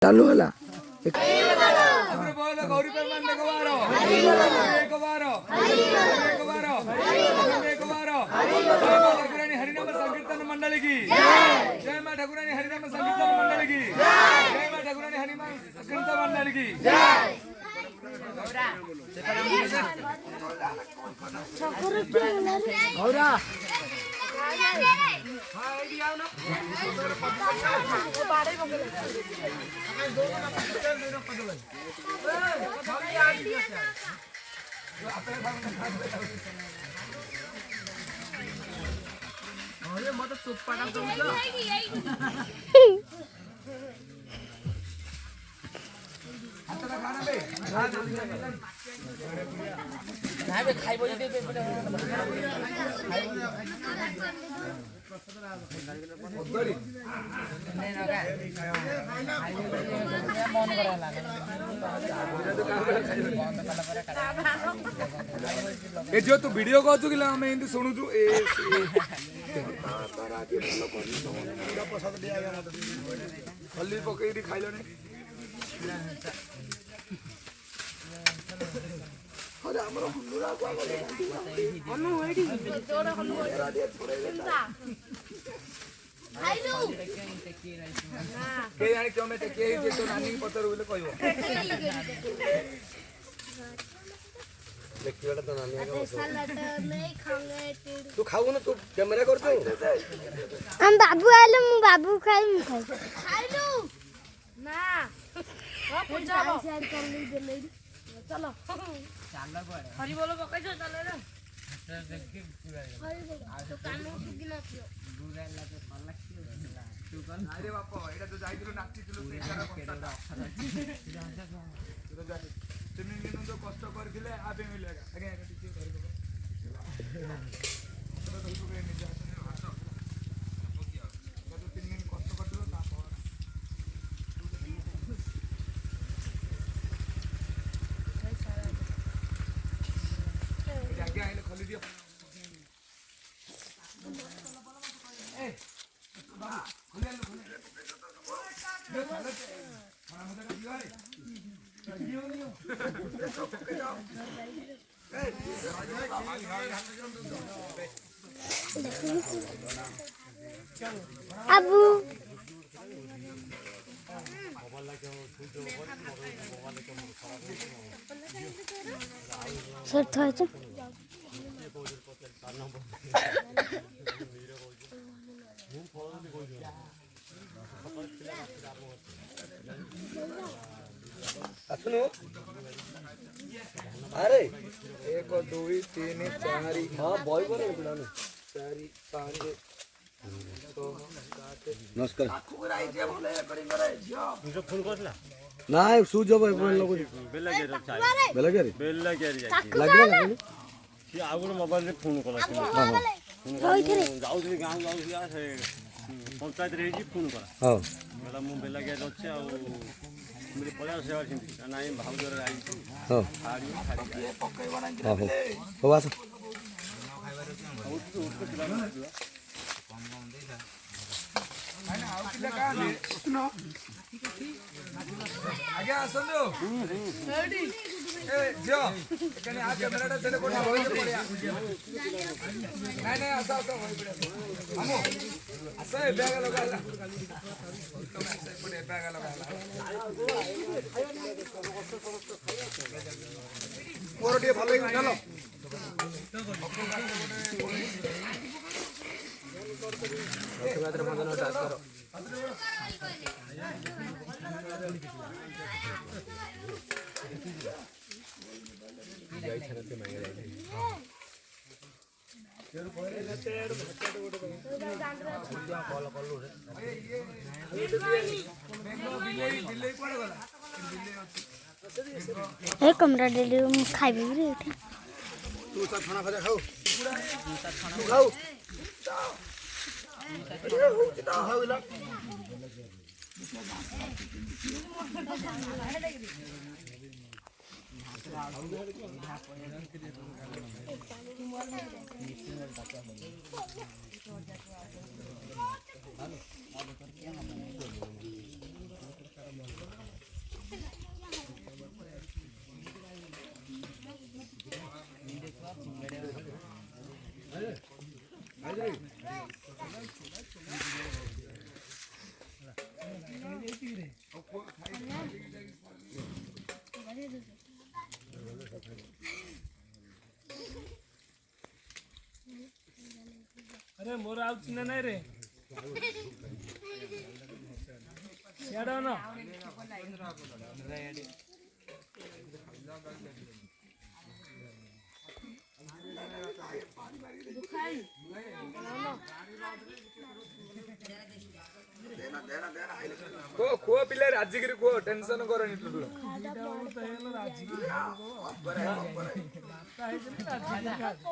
चालू होला गौरी परमानंद को बारो एक बारो एक बारो एक बारो जय मां ठाकुरानी हरिनाम संकीर्तन मंडली की जय मां ठाकुरानी हरिनाम संकीर्तन मंडली की जय मां ठाकुरानी हरिनाम संकीर्तन मंडली की गौरा ए जो तू वीडियो कहू कि आम एमती शुणुचु हल्दी पकई खाइल नानी पचार बोले कह तू खाऊ ना तू कैमरा कर हम बाबू आले मु बाबू खाई मु खाइलु ना हां पूजा शेयर कर ली देले चलो चलो हरि बोलो पकाई जो चलो रे हरि बोलो तो कानो सुगी ना पियो दुगाला तो पल्ला तू कन अरे बाप एटा तो जाइदिलो नाचिदिलो सेटार कोनटा तो जा तीन दिन तो कष्ट करथिले आबे मिलेगा आगे आगे टिके धरि दो तो तो के निजा हाथ तो 3 दिन कष्ट करथिलो ता आगे आइले खोली दियो ए खोले लो खोले ये चलो हां मुझे का दियो रे दियो दियो अबू सर था तो सुनो अरे 1 2 3 4 हाँ बॉय बोले 4 5 नमस्कार ना सु जब लोग बेला गेर चाय बेला गेरी बेला गेर जाई लागला लागले सी आगुन मोबाइल रे फोन कला जाउथि गाँव जाउथि आ से पंचायत रे जी फोन करा हां बेला मु बेला गेर अछि आ मेरे पचास सेवा छिंती नाई भाउजर आई हां खाड़ी खाड़ी हां हो आस आगे आसंदो रेडी ए जो कने आ कैमराटा चले कोठा होई पड़िया नहीं नहीं आसा आसा होई पड़िया हमो आसा ए बैग लगाला तुम ऐसे पड़े बैग लगाला मोर टे भलो चलो ए कमरा डेली खाइबे रे तू सब खाना खा खाओ तू खाओ अरे मोर आउ चिन्ह नाही रे याडो न କୁହ ପିଲା ରାଜିକିରି କୁହ ଟେନସନ କରନି ଟୁଟୁ ତ ହେଇଗଲା ରାଜି